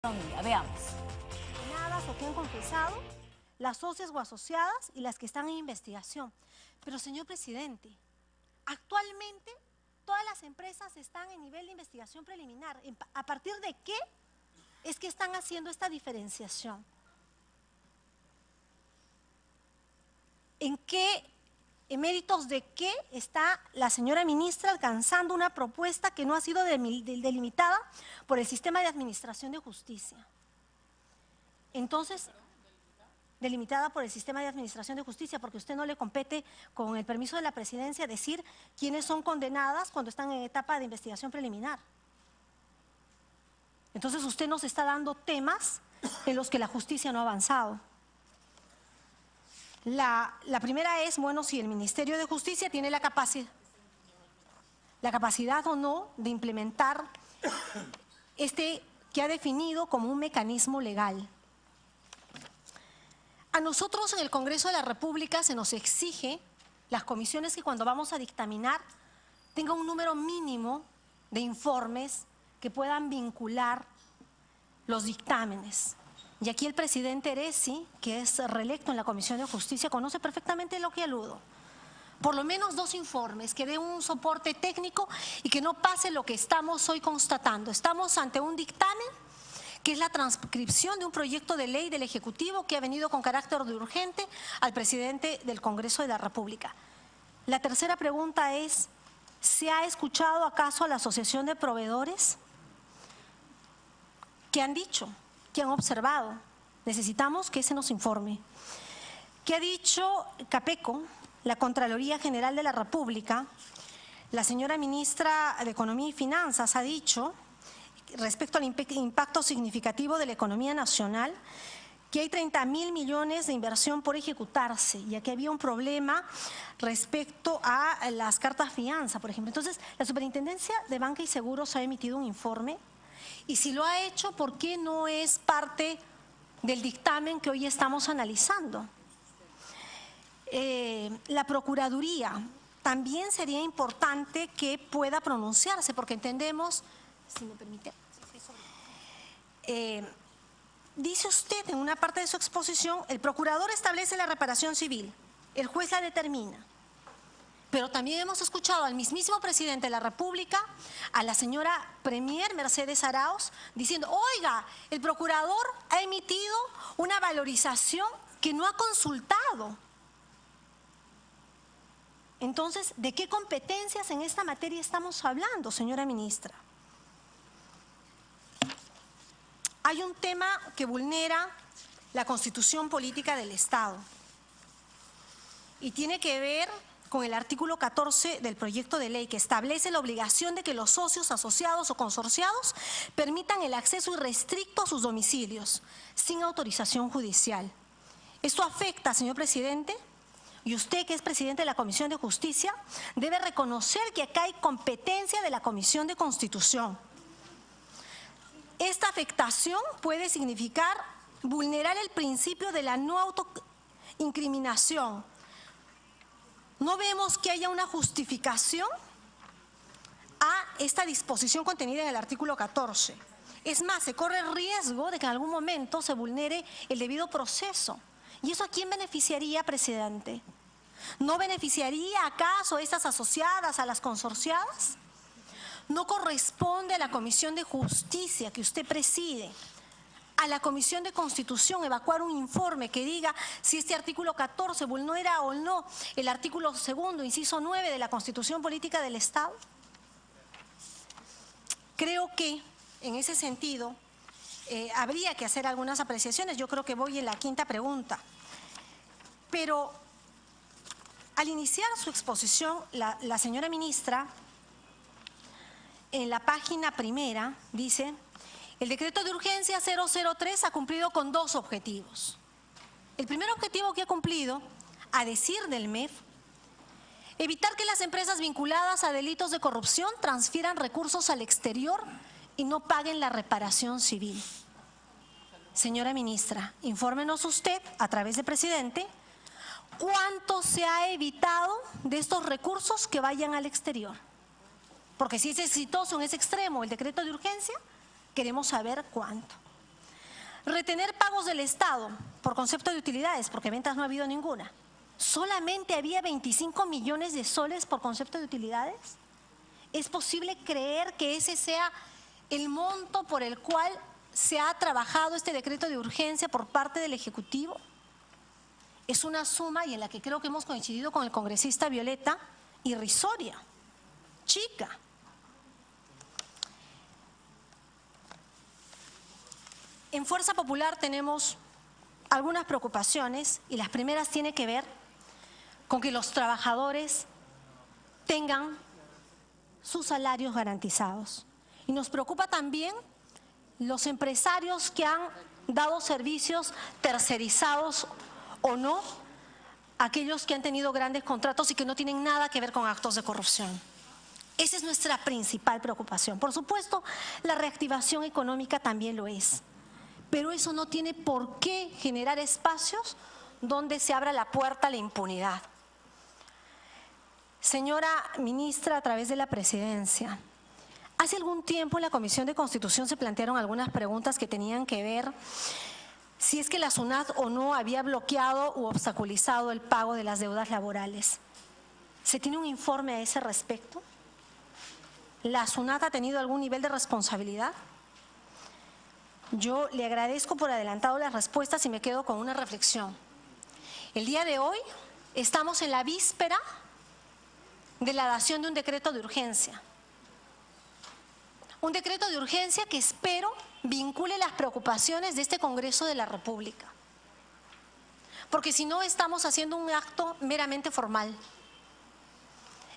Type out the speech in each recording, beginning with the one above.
Veamos. O que han confesado, las socias o asociadas y las que están en investigación. Pero, señor presidente, actualmente todas las empresas están en nivel de investigación preliminar. ¿A partir de qué es que están haciendo esta diferenciación? ¿En méritos de qué está la señora ministra alcanzando una propuesta que no ha sido delimitada por el sistema de administración de justicia? Entonces, delimitada por el sistema de administración de justicia, porque a usted no le compete, con el permiso de la presidencia, decir quiénes son condenadas cuando están en etapa de investigación preliminar. Entonces usted nos está dando temas en los que la justicia no ha avanzado. La primera es, bueno, si el Ministerio de Justicia tiene la capacidad o no de implementar que ha definido como un mecanismo legal. A nosotros en el Congreso de la República se nos exige, las comisiones, que cuando vamos a dictaminar tenga un número mínimo de informes que puedan vincular los dictámenes. Y aquí el presidente Eresi, que es reelecto en la Comisión de Justicia, conoce perfectamente lo que aludo. Por lo menos 2 informes que den un soporte técnico y que no pase lo que estamos hoy constatando. Estamos ante un dictamen que es la transcripción de un proyecto de ley del Ejecutivo que ha venido con carácter de urgente al presidente del Congreso de la República. La tercera pregunta es, ¿se ha escuchado acaso a la Asociación de Proveedores? ¿Qué han dicho? ¿Qué han observado? Necesitamos que se nos informe. ¿Qué ha dicho CAPECO, la Contraloría General de la República? La señora ministra de Economía y Finanzas ha dicho, respecto al impacto significativo de la economía nacional, que hay 30.000 millones de inversión por ejecutarse, y aquí había un problema respecto a las cartas fianza, por ejemplo. Entonces, la Superintendencia de Banca y Seguros ha emitido un informe, y si lo ha hecho, ¿por qué no es parte del dictamen que hoy estamos analizando? La Procuraduría también sería importante que pueda pronunciarse, porque entendemos, si me permite, dice usted en una parte de su exposición, el procurador establece la reparación civil, el juez la determina. Pero también hemos escuchado al mismísimo presidente de la República, a la señora Premier Mercedes Arauz, diciendo, oiga, el procurador ha emitido una valorización que no ha consultado. Entonces, ¿de qué competencias en esta materia estamos hablando, señora ministra? Hay un tema que vulnera la Constitución Política del Estado y tiene que ver con el artículo 14 del proyecto de ley, que establece la obligación de que los socios, asociados o consorciados permitan el acceso irrestricto a sus domicilios sin autorización judicial. Esto afecta, señor presidente, y usted, que es presidente de la Comisión de Justicia, debe reconocer que acá hay competencia de la Comisión de Constitución. Esta afectación puede significar vulnerar el principio de la no autoincriminación. No vemos que haya una justificación a esta disposición contenida en el artículo 14. Es más, se corre el riesgo de que en algún momento se vulnere el debido proceso. ¿Y eso a quién beneficiaría, presidente? ¿No beneficiaría acaso a estas asociadas, a las consorciadas? No corresponde a la Comisión de Justicia que usted preside, a la Comisión de Constitución, evacuar un informe que diga si este artículo 14 vulnera o no el artículo 2º, inciso 9 de la Constitución Política del Estado. Creo que en ese sentido habría que hacer algunas apreciaciones. Yo creo que voy en la 5ª pregunta. Pero al iniciar su exposición, la señora ministra, en la página primera, dice: el decreto de urgencia 003 ha cumplido con 2 objetivos. El primer objetivo que ha cumplido, a decir del MEF, evitar que las empresas vinculadas a delitos de corrupción transfieran recursos al exterior y no paguen la reparación civil. Señora ministra, infórmenos usted, a través del presidente, ¿cuánto se ha evitado de estos recursos que vayan al exterior? Porque si es exitoso en ese extremo el decreto de urgencia, queremos saber cuánto. Retener pagos del Estado por concepto de utilidades, porque ventas no ha habido ninguna. ¿Solamente había 25 millones de soles por concepto de utilidades? ¿Es posible creer que ese sea el monto por el cual se ha trabajado este decreto de urgencia por parte del Ejecutivo? Es una suma, y en la que creo que hemos coincidido con el congresista Violeta, irrisoria, chica. En Fuerza Popular tenemos algunas preocupaciones, y las primeras tienen que ver con que los trabajadores tengan sus salarios garantizados. Y nos preocupa también los empresarios que han dado servicios tercerizados o no, aquellos que han tenido grandes contratos y que no tienen nada que ver con actos de corrupción. Esa es nuestra principal preocupación. Por supuesto, la reactivación económica también lo es, pero eso no tiene por qué generar espacios donde se abra la puerta a la impunidad. Señora ministra, a través de la presidencia, hace algún tiempo en la Comisión de Constitución se plantearon algunas preguntas que tenían que ver si es que la SUNAT o no había bloqueado u obstaculizado el pago de las deudas laborales. ¿Se tiene un informe a ese respecto? ¿La SUNAT ha tenido algún nivel de responsabilidad? Yo le agradezco por adelantado las respuestas y me quedo con una reflexión. El día de hoy estamos en la víspera de la dación de un decreto de urgencia. Un decreto de urgencia que espero vincule las preocupaciones de este Congreso de la República. Porque si no, estamos haciendo un acto meramente formal,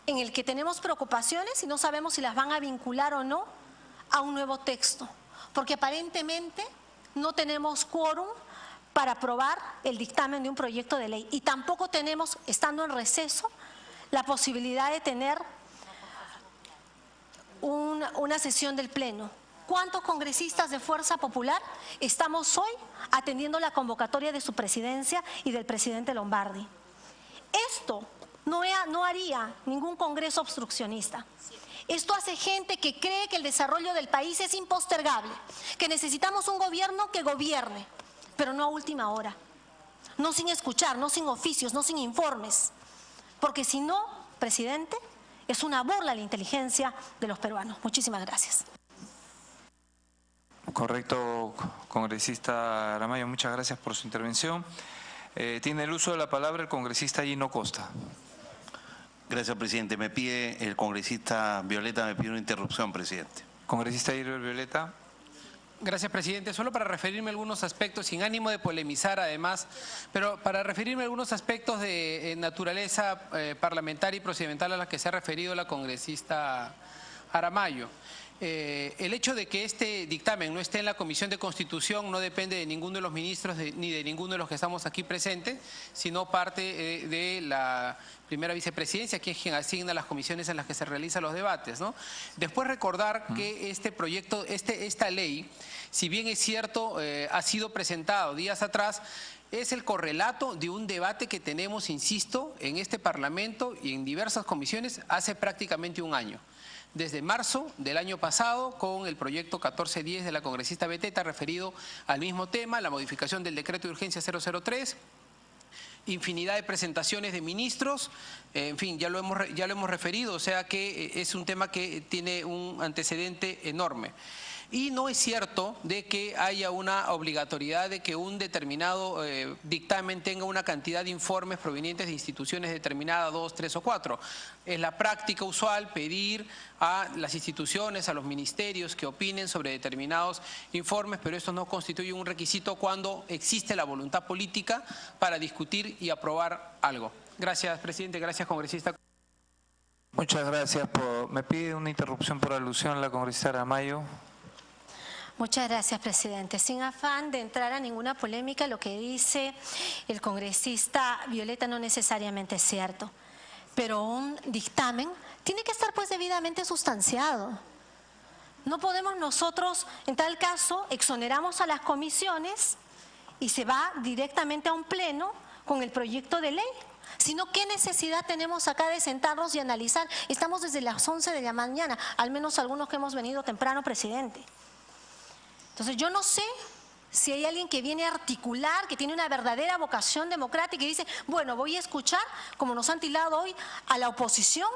en el que tenemos preocupaciones y no sabemos si las van a vincular o no a un nuevo texto. Porque aparentemente no tenemos quórum para aprobar el dictamen de un proyecto de ley. Y tampoco tenemos, estando en receso, la posibilidad de tener una sesión del Pleno. ¿Cuántos congresistas de Fuerza Popular estamos hoy atendiendo la convocatoria de su presidencia y del presidente Lombardi? Esto no haría ningún congreso obstruccionista. Esto hace gente que cree que el desarrollo del país es impostergable, que necesitamos un gobierno que gobierne, pero no a última hora, no sin escuchar, no sin oficios, no sin informes, porque si no, presidente, es una burla a la inteligencia de los peruanos. Muchísimas gracias. Correcto, congresista Aramayo, muchas gracias por su intervención. Tiene el uso de la palabra el congresista Gino Costa. Gracias, presidente. Me pide el congresista Violeta, me pide una interrupción, presidente. Congresista Gilbert Violeta. Gracias, presidente. Solo para referirme a algunos aspectos, sin ánimo de polemizar además, pero para referirme a algunos aspectos de naturaleza parlamentaria y procedimental a las que se ha referido la congresista Aramayo. El hecho de que este dictamen no esté en la Comisión de Constitución no depende de ninguno de los ministros ni de ninguno de los que estamos aquí presentes, sino parte de la primera vicepresidencia, que es quien asigna las comisiones en las que se realizan los debates, ¿no? Después recordar que este proyecto, esta ley, si bien es cierto, ha sido presentado días atrás, es el correlato de un debate que tenemos, insisto, en este Parlamento y en diversas comisiones hace prácticamente un año. Desde marzo del año pasado, con el proyecto 1410 de la congresista Beteta referido al mismo tema, la modificación del decreto de urgencia 003, infinidad de presentaciones de ministros, en fin, ya lo hemos referido, o sea que es un tema que tiene un antecedente enorme. Y no es cierto de que haya una obligatoriedad de que un determinado dictamen tenga una cantidad de informes provenientes de instituciones determinadas, 2, 3 o 4. Es la práctica usual pedir a las instituciones, a los ministerios que opinen sobre determinados informes, pero esto no constituye un requisito cuando existe la voluntad política para discutir y aprobar algo. Gracias, presidente. Gracias, congresista. Muchas gracias. Me pide una interrupción por alusión a la congresista Aramayo. Muchas gracias, presidente. Sin afán de entrar a ninguna polémica, lo que dice el congresista Violeta no necesariamente es cierto, pero un dictamen tiene que estar pues debidamente sustanciado. No podemos nosotros, en tal caso, exoneramos a las comisiones y se va directamente a un pleno con el proyecto de ley. Sino, ¿qué necesidad tenemos acá de sentarnos y analizar? Estamos desde las 11 de la mañana, al menos algunos que hemos venido temprano, presidente. Entonces, yo no sé si hay alguien que viene a articular, que tiene una verdadera vocación democrática y dice, bueno, voy a escuchar, como nos han tildado hoy, a la oposición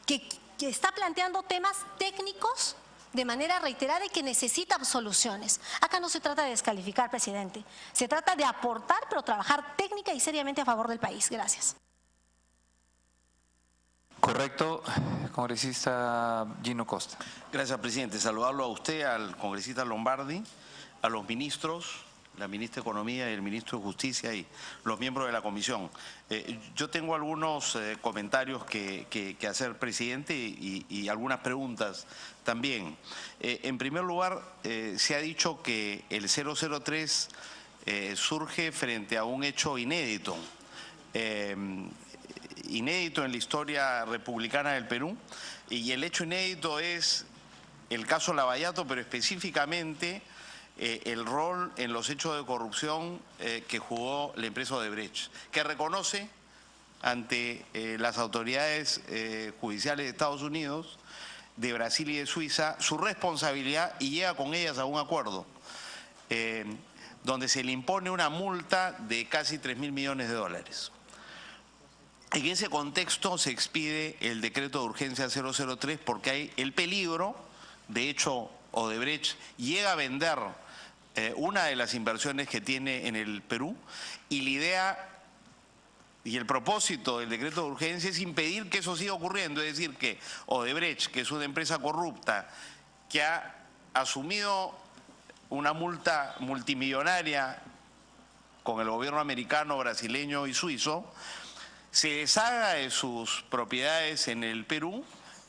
que está planteando temas técnicos de manera reiterada y que necesita soluciones. Acá no se trata de descalificar, presidente. Se trata de aportar, pero trabajar técnica y seriamente a favor del país. Gracias. Correcto, congresista Gino Costa. Gracias, presidente. Saludarlo a usted, al congresista Lombardi, a los ministros, la ministra de Economía y el ministro de Justicia y los miembros de la comisión. Yo tengo algunos comentarios que hacer, presidente, y algunas preguntas también. En primer lugar, se ha dicho que el 003 surge frente a un hecho inédito. Inédito en la historia republicana del Perú, y el hecho inédito es el caso Lavallato, pero específicamente el rol en los hechos de corrupción que jugó la empresa Odebrecht, que reconoce ante las autoridades judiciales de Estados Unidos, de Brasil y de Suiza su responsabilidad y llega con ellas a un acuerdo donde se le impone una multa de casi 3.000 millones de dólares. En ese contexto se expide el decreto de urgencia 003 porque hay el peligro, de hecho Odebrecht llega a vender una de las inversiones que tiene en el Perú, y la idea y el propósito del decreto de urgencia es impedir que eso siga ocurriendo, es decir, que Odebrecht, que es una empresa corrupta que ha asumido una multa multimillonaria con el gobierno americano, brasileño y suizo, se deshaga de sus propiedades en el Perú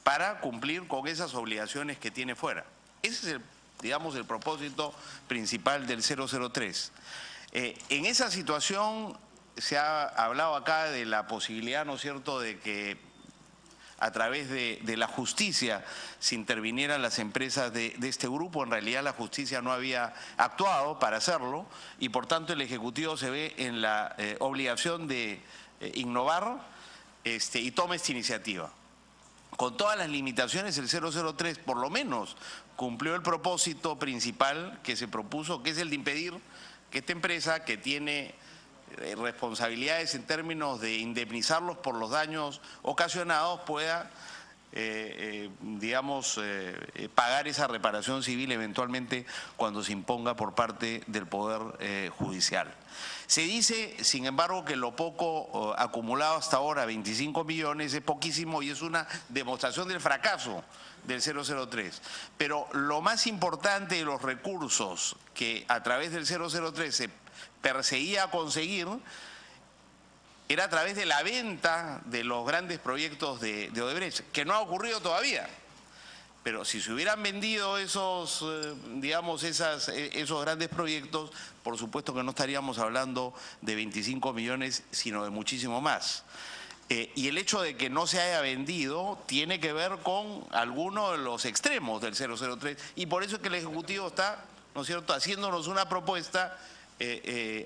para cumplir con esas obligaciones que tiene fuera. Ese es, digamos, el propósito principal del 003. En esa situación se ha hablado acá de la posibilidad, ¿no es cierto?, de que a través de la justicia se intervinieran las empresas de este grupo. En realidad la justicia no había actuado para hacerlo y por tanto el Ejecutivo se ve en la obligación de innovar y toma esta iniciativa. Con todas las limitaciones, el 003 por lo menos cumplió el propósito principal que se propuso, que es el de impedir que esta empresa, que tiene responsabilidades en términos de indemnizarlos por los daños ocasionados, pueda, pagar esa reparación civil eventualmente cuando se imponga por parte del Poder Judicial. Se dice, sin embargo, que lo poco acumulado hasta ahora, 25 millones, es poquísimo y es una demostración del fracaso del 003. Pero lo más importante de los recursos que a través del 003 se perseguía conseguir era a través de la venta de los grandes proyectos de Odebrecht, que no ha ocurrido todavía. Pero si se hubieran vendido esos grandes proyectos, por supuesto que no estaríamos hablando de 25 millones, sino de muchísimo más. Y el hecho de que no se haya vendido tiene que ver con algunos de los extremos del 003, y por eso es que el Ejecutivo está, ¿no es cierto?, haciéndonos una propuesta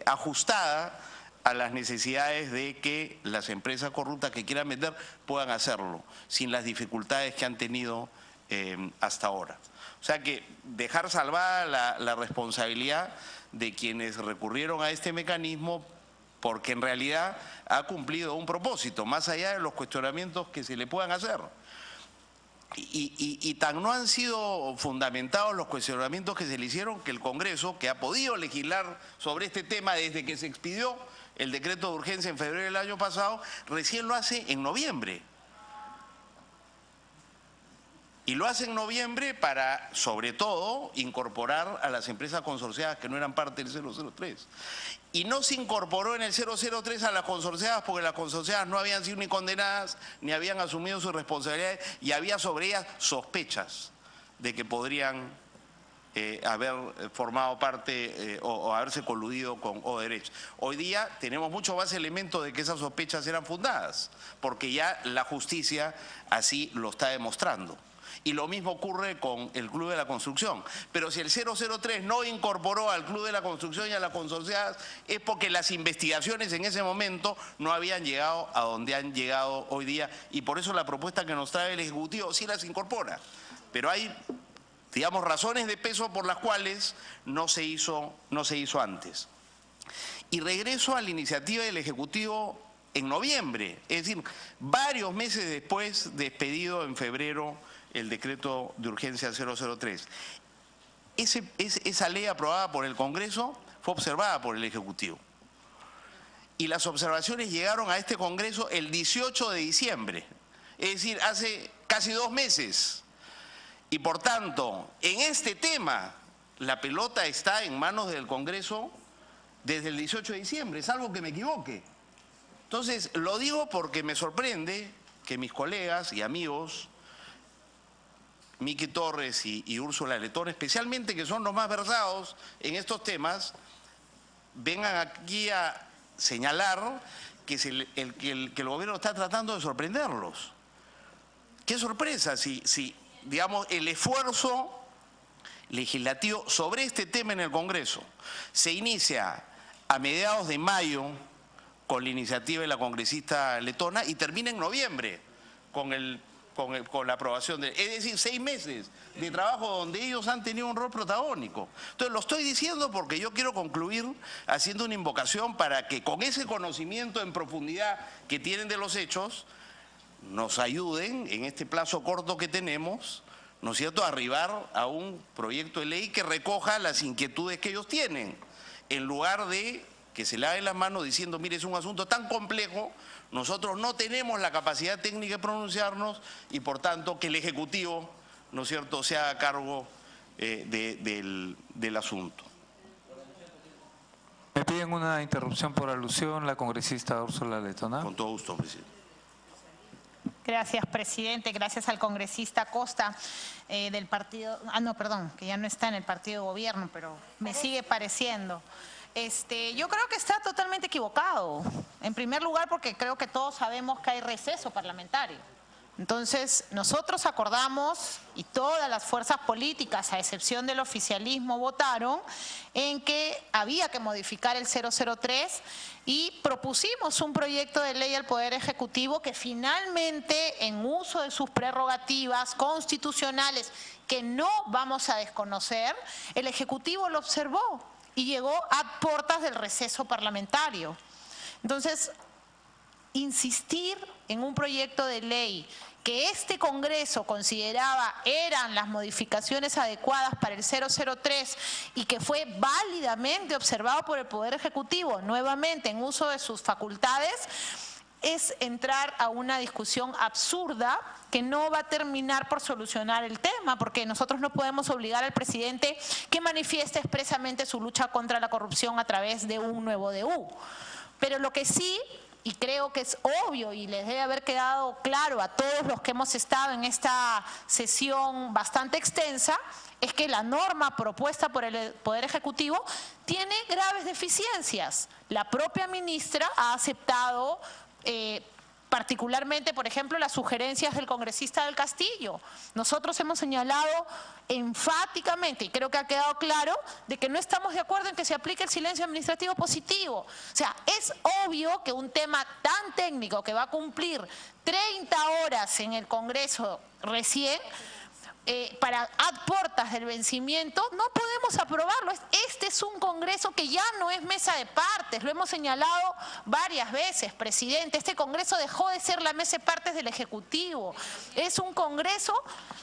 ajustada a las necesidades de que las empresas corruptas que quieran vender puedan hacerlo, sin las dificultades que han tenido hasta ahora. O sea que dejar salvada la responsabilidad de quienes recurrieron a este mecanismo, porque en realidad ha cumplido un propósito, más allá de los cuestionamientos que se le puedan hacer. Y tan no han sido fundamentados los cuestionamientos que se le hicieron, que el Congreso, que ha podido legislar sobre este tema desde que se expidió el decreto de urgencia en febrero del año pasado, recién lo hace en noviembre. Y lo hace en noviembre para, sobre todo, incorporar a las empresas consorciadas que no eran parte del 003. Y no se incorporó en el 003 a las consorciadas porque las consorciadas no habían sido ni condenadas, ni habían asumido sus responsabilidades, y había sobre ellas sospechas de que podrían haber formado parte o haberse coludido con Odebrecht. Hoy día tenemos mucho más elementos de que esas sospechas eran fundadas, porque ya la justicia así lo está demostrando. Y lo mismo ocurre con el Club de la Construcción. Pero si el 003 no incorporó al Club de la Construcción y a las consorciadas, es porque las investigaciones en ese momento no habían llegado a donde han llegado hoy día, y por eso la propuesta que nos trae el Ejecutivo sí las incorpora. Pero hay digamos, razones de peso por las cuales no se hizo antes. Y regreso a la iniciativa del Ejecutivo en noviembre, es decir, varios meses después de expedido en febrero el decreto de urgencia 003. Esa ley aprobada por el Congreso fue observada por el Ejecutivo. Y las observaciones llegaron a este Congreso el 18 de diciembre, es decir, hace casi 2 meses. Y por tanto, en este tema, la pelota está en manos del Congreso desde el 18 de diciembre, salvo que me equivoque. Entonces, lo digo porque me sorprende que mis colegas y amigos, Miki Torres y Úrsula Letón, especialmente que son los más versados en estos temas, vengan aquí a señalar que el gobierno está tratando de sorprenderlos. Qué sorpresa si digamos, el esfuerzo legislativo sobre este tema en el Congreso se inicia a mediados de mayo con la iniciativa de la congresista letona y termina en noviembre con la aprobación es decir, 6 meses de trabajo donde ellos han tenido un rol protagónico. Entonces, lo estoy diciendo porque yo quiero concluir haciendo una invocación para que con ese conocimiento en profundidad que tienen de los hechos, nos ayuden en este plazo corto que tenemos, ¿no es cierto?, a arribar a un proyecto de ley que recoja las inquietudes que ellos tienen, en lugar de que se laven las manos diciendo, mire, es un asunto tan complejo, nosotros no tenemos la capacidad técnica de pronunciarnos y por tanto que el Ejecutivo, ¿no es cierto?, se haga cargo del asunto. Me piden una interrupción por alusión la congresista Úrsula Letona. Con todo gusto, presidente. Gracias, presidente. Gracias al congresista Costa del partido... no, perdón, que ya no está en el partido de gobierno, pero me sigue pareciendo. Yo creo que está totalmente equivocado. En primer lugar, porque creo que todos sabemos que hay receso parlamentario. Entonces, nosotros acordamos, y todas las fuerzas políticas, a excepción del oficialismo, votaron en que había que modificar el 003 y propusimos un proyecto de ley al Poder Ejecutivo que finalmente, en uso de sus prerrogativas constitucionales, que no vamos a desconocer, el Ejecutivo lo observó y llegó a puertas del receso parlamentario. Entonces, insistir en un proyecto de ley que este Congreso consideraba eran las modificaciones adecuadas para el 003 y que fue válidamente observado por el Poder Ejecutivo, nuevamente en uso de sus facultades, es entrar a una discusión absurda que no va a terminar por solucionar el tema, porque nosotros no podemos obligar al presidente que manifieste expresamente su lucha contra la corrupción a través de un nuevo DU. Pero lo que sí, y creo que es obvio y les debe haber quedado claro a todos los que hemos estado en esta sesión bastante extensa, es que la norma propuesta por el Poder Ejecutivo tiene graves deficiencias. La propia ministra ha aceptado particularmente, por ejemplo, las sugerencias del congresista del Castillo. Nosotros hemos señalado enfáticamente, y creo que ha quedado claro, de que no estamos de acuerdo en que se aplique el silencio administrativo positivo. O sea, es obvio que un tema tan técnico que va a cumplir 30 horas en el Congreso recién, para ad portas del vencimiento, no podemos aprobarlo. Este es un Congreso que ya no es mesa de partes, lo hemos señalado varias veces, presidente. Este Congreso dejó de ser la mesa de partes del Ejecutivo. Es un Congreso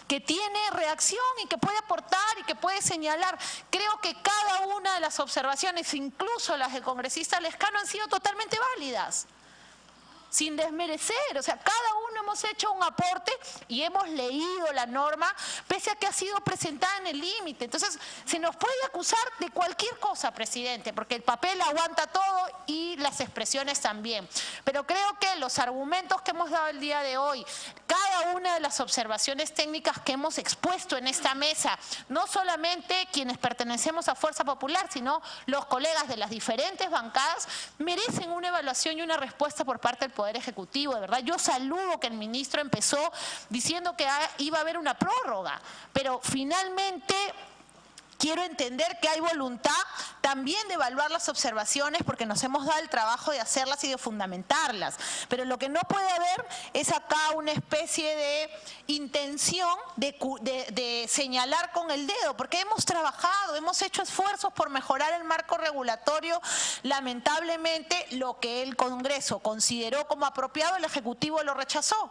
que tiene reacción y que puede aportar y que puede señalar. Creo que cada una de las observaciones, incluso las del congresista Lescano, han sido totalmente válidas, sin desmerecer. O sea, cada uno hemos hecho un aporte y hemos leído la norma, pese a que ha sido presentada en el límite. Entonces, se nos puede acusar de cualquier cosa, presidente, porque el papel aguanta todo y las expresiones también. Pero creo que los argumentos que hemos dado el día de hoy, cada una de las observaciones técnicas que hemos expuesto en esta mesa, no solamente quienes pertenecemos a Fuerza Popular, sino los colegas de las diferentes bancadas, merecen una evaluación y una respuesta por parte del Poder Ejecutivo. De verdad, yo saludo que el ministro empezó diciendo que iba a haber una prórroga, pero finalmente quiero entender que hay voluntad también de evaluar las observaciones porque nos hemos dado el trabajo de hacerlas y de fundamentarlas. Pero lo que no puede haber es acá una especie de intención de señalar con el dedo, porque hemos trabajado, hemos hecho esfuerzos por mejorar el marco regulatorio. Lamentablemente, lo que el Congreso consideró como apropiado, el Ejecutivo lo rechazó.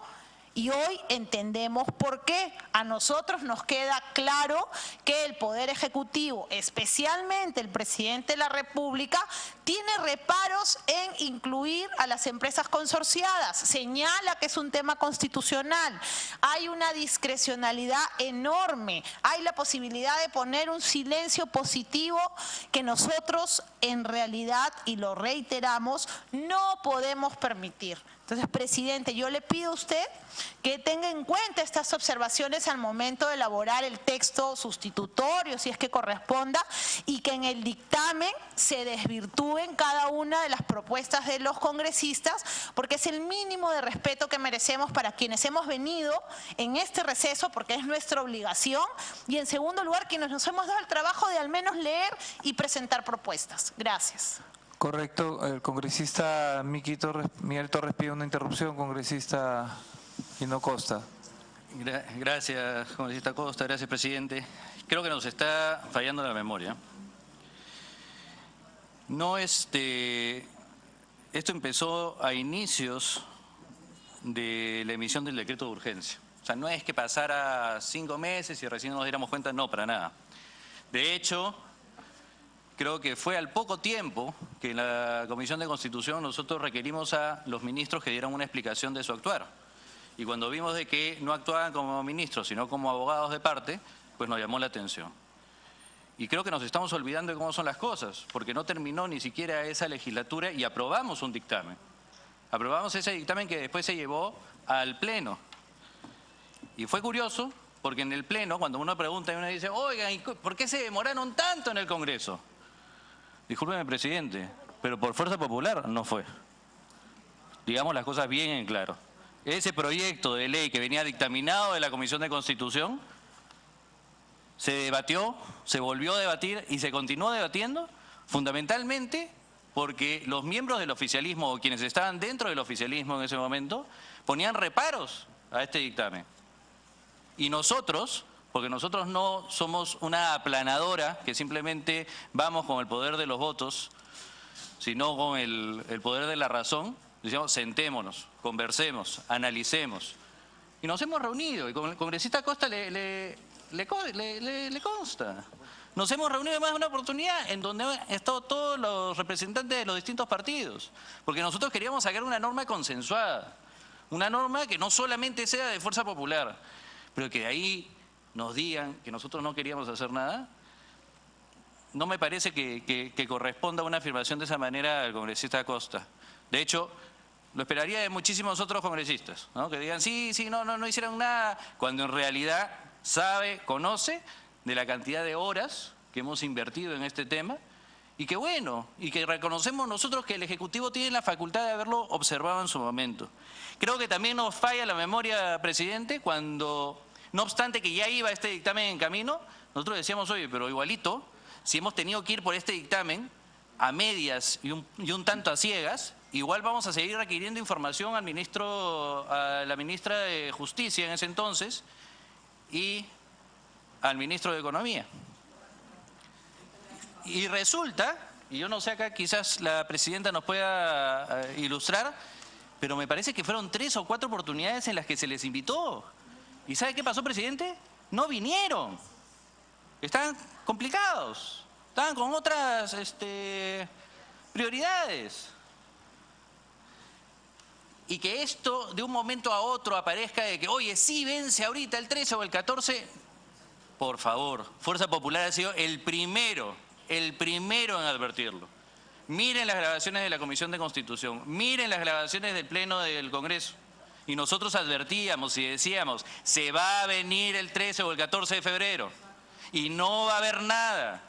Y hoy entendemos por qué. A nosotros nos queda claro que el Poder Ejecutivo, especialmente el Presidente de la República, tiene reparos en incluir a las empresas consorciadas. Señala que es un tema constitucional. Hay una discrecionalidad enorme. Hay la posibilidad de poner un silencio positivo que nosotros en realidad, y lo reiteramos, no podemos permitir. Entonces, presidente, yo le pido a usted que tenga en cuenta estas observaciones al momento de elaborar el texto sustitutorio, si es que corresponda, y que en el dictamen se desvirtúen cada una de las propuestas de los congresistas, porque es el mínimo de respeto que merecemos para quienes hemos venido en este receso, porque es nuestra obligación, y en segundo lugar, quienes nos hemos dado el trabajo de al menos leer y presentar propuestas. Gracias. Correcto. El congresista Miguel Torres pide una interrupción. Congresista Gino Costa. Gracias, congresista Costa. Gracias, presidente. Creo que nos está fallando la memoria. No, esto empezó a inicios de la emisión del decreto de urgencia. O sea, no es que pasara 5 meses y recién nos diéramos cuenta, no, para nada. De hecho, creo que fue al poco tiempo que en la Comisión de Constitución nosotros requerimos a los ministros que dieran una explicación de su actuar. Y cuando vimos de que no actuaban como ministros, sino como abogados de parte, pues nos llamó la atención. Y creo que nos estamos olvidando de cómo son las cosas, porque no terminó ni siquiera esa legislatura y aprobamos un dictamen. Aprobamos ese dictamen que después se llevó al Pleno. Y fue curioso, porque en el Pleno, cuando uno pregunta y uno dice, oigan, ¿por qué se demoraron tanto en el Congreso? Discúlpeme, presidente, pero por fuerza popular no fue. Digamos las cosas bien en claro. Ese proyecto de ley que venía dictaminado de la Comisión de Constitución se debatió, se volvió a debatir y se continuó debatiendo fundamentalmente porque los miembros del oficialismo o quienes estaban dentro del oficialismo en ese momento ponían reparos a este dictamen. Y nosotros, porque nosotros no somos una aplanadora que simplemente vamos con el poder de los votos, sino con el poder de la razón, decíamos, sentémonos, conversemos, analicemos. Y nos hemos reunido, y con el congresista Costa le consta. Nos hemos reunido más de una oportunidad en donde han estado todos los representantes de los distintos partidos, porque nosotros queríamos sacar una norma consensuada, una norma que no solamente sea de fuerza popular, pero que de ahí nos digan que nosotros no queríamos hacer nada. No me parece que corresponda una afirmación de esa manera al congresista Costa. De hecho, lo esperaría de muchísimos otros congresistas, ¿no? Que digan, sí, no hicieron nada, cuando en realidad sabe, conoce de la cantidad de horas que hemos invertido en este tema y que bueno, y que reconocemos nosotros que el Ejecutivo tiene la facultad de haberlo observado en su momento. Creo que también nos falla la memoria, presidente, cuando, no obstante que ya iba este dictamen en camino, nosotros decíamos, oye, pero igualito, si hemos tenido que ir por este dictamen a medias y un tanto a ciegas, igual vamos a seguir requiriendo información al ministro, a la ministra de Justicia en ese entonces y al ministro de Economía. Y resulta, y yo no sé acá, quizás la presidenta nos pueda ilustrar, pero me parece que fueron 3 o 4 oportunidades en las que se les invitó. ¿Y sabe qué pasó, presidente? No vinieron. Estaban complicados. Estaban con otras prioridades. Y que esto de un momento a otro aparezca de que, oye, sí, vence ahorita el 13 o el 14. Por favor, Fuerza Popular ha sido el primero en advertirlo. Miren las grabaciones de la Comisión de Constitución, miren las grabaciones del Pleno del Congreso. Y nosotros advertíamos y decíamos, se va a venir el 13 o el 14 de febrero y no va a haber nada.